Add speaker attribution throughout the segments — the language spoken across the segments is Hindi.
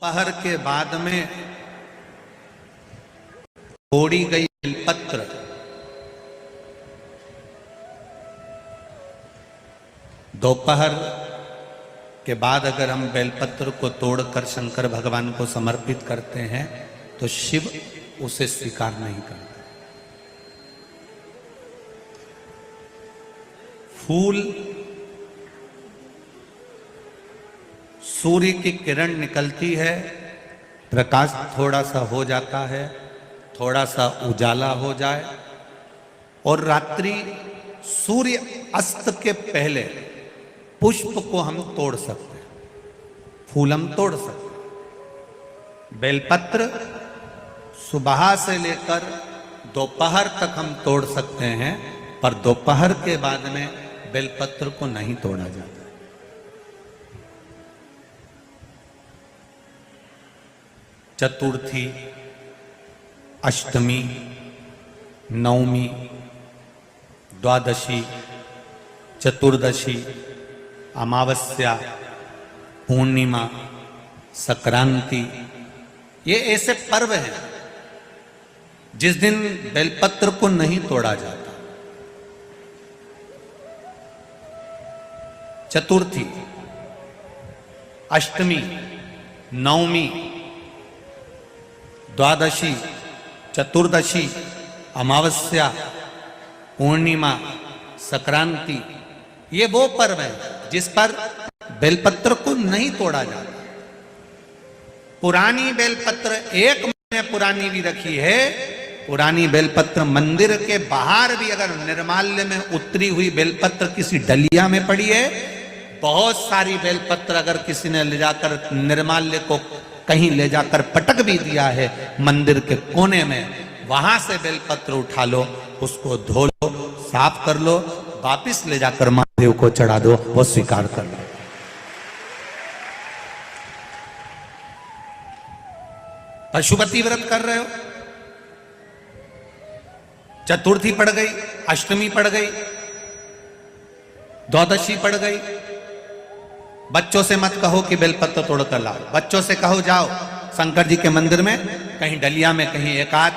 Speaker 1: दोपहर के बाद में तोड़ी गई बेलपत्र दोपहर के बाद अगर हम बेलपत्र को तोड़कर शंकर भगवान को समर्पित करते हैं तो शिव उसे स्वीकार नहीं करते। फूल सूर्य की किरण निकलती है, प्रकाश थोड़ा सा हो जाता है, थोड़ा सा उजाला हो जाए और रात्रि सूर्य अस्त के पहले पुष्प को हम तोड़ सकते हैं, फूल हम तोड़ सकते हैं। बेलपत्र सुबह से लेकर दोपहर तक हम तोड़ सकते हैं, पर दोपहर के बाद में बेलपत्र को नहीं तोड़ा जाता। चतुर्थी, अष्टमी, नवमी, द्वादशी, चतुर्दशी, अमावस्या, पूर्णिमा, संक्रांति, ये ऐसे पर्व हैं जिस दिन बेलपत्र को नहीं तोड़ा जाता। चतुर्थी, अष्टमी, नवमी, द्वादशी, चतुर्दशी, अमावस्या, पूर्णिमा, संक्रांति, ये वो पर्व है जिस पर बेलपत्र को नहीं तोड़ा जाता। पुरानी बेलपत्र 1 महीने पुरानी भी रखी है। पुरानी बेलपत्र मंदिर के बाहर भी अगर निर्माल्य में उतरी हुई बेलपत्र किसी डलिया में पड़ी है, बहुत सारी बेलपत्र अगर किसी ने ले जाकर निर्माल्य को कहीं ले जाकर पटक भी दिया है मंदिर के कोने में, वहां से बेलपत्र उठा लो, उसको धो लो, साफ कर लो, वापिस ले जाकर महादेव को चढ़ा दो, वो स्वीकार कर लो। पशुपति व्रत कर रहे हो, चतुर्थी पड़ गई, अष्टमी पड़ गई, द्वादशी पड़ गई, बच्चों से मत कहो कि बेलपत्र तोड़ कर लाओ। बच्चों से कहो जाओ शंकर जी के मंदिर में कहीं डलिया में कहीं एक आध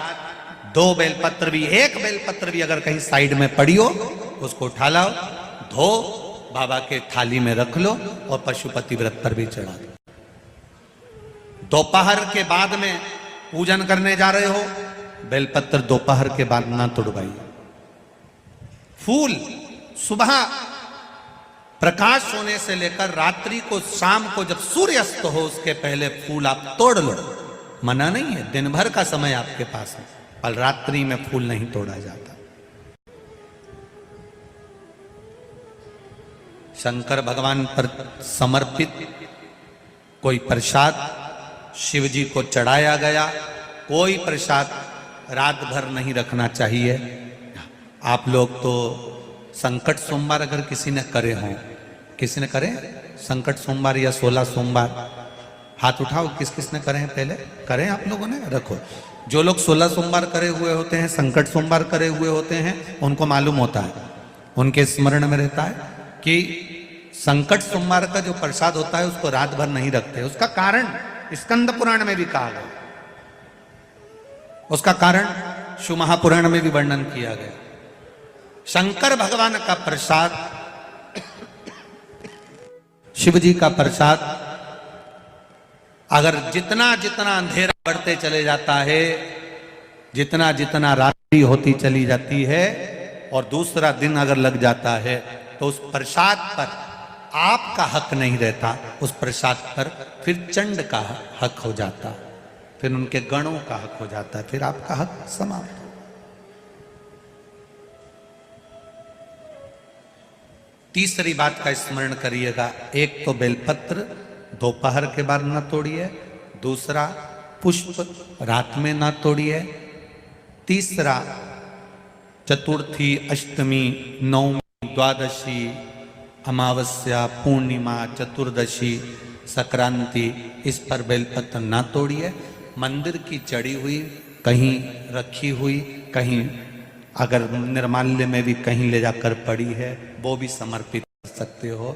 Speaker 1: 2 बेलपत्र भी, 1 बेलपत्र भी अगर कहीं साइड में पड़ी हो, उसको उठा लाओ, धो, बाबा के थाली में रख लो और पशुपति व्रत पर भी चढ़ा दो। दोपहर के बाद में पूजन करने जा रहे हो, बेलपत्र दोपहर के बाद ना तोड़वाइए। फूल सुबह प्रकाश होने से लेकर रात्रि को, शाम को जब सूर्य अस्त हो उसके पहले फूल आप तोड़ लो, मना नहीं है, दिन भर का समय आपके पास है, पर रात्रि में फूल नहीं तोड़ा जाता। शंकर भगवान पर समर्पित कोई प्रसाद शिव जी को चढ़ाया गया, कोई प्रसाद रात भर नहीं रखना चाहिए। आप लोग तो संकट सोमवार अगर किसी ने करे हों, किसी ने करे संकट सोमवार या 16 सोमवार, हाथ उठाओ, किस किस ने करे हैं, पहले करें आप लोगों ने, रखो। जो लोग 16 सोमवार करे हुए होते हैं, संकट सोमवार करे हुए होते हैं, उनको मालूम होता है, उनके स्मरण में रहता है कि संकट सोमवार का जो प्रसाद होता है उसको रात भर नहीं रखते। उसका कारण स्कंद पुराण में भी कहा गया, उसका कारण शिव महापुराण में भी वर्णन किया गया। शंकर भगवान का प्रसाद, शिव जी का प्रसाद, अगर जितना जितना अंधेरा बढ़ते चले जाता है, जितना जितना रात्रि होती चली जाती है और दूसरा दिन अगर लग जाता है, तो उस प्रसाद पर आपका हक नहीं रहता, उस प्रसाद पर फिर चंड का हक हो जाता, फिर उनके गणों का हक हो जाता है, फिर आपका हक समाप्त। तीसरी बात का स्मरण करिएगा, एक तो बेलपत्र दोपहर के बाद न तोड़िए, दूसरा पुष्प रात में न तोड़िए, तीसरा चतुर्थी, अष्टमी, नवमी, द्वादशी, अमावस्या, पूर्णिमा, चतुर्दशी, संक्रांति, इस पर बेलपत्र ना तोड़िए। मंदिर की चढ़ी हुई, कहीं रखी हुई, कहीं अगर निर्माल्य में भी कहीं ले जाकर पड़ी है, वो भी समर्पित कर सकते हो।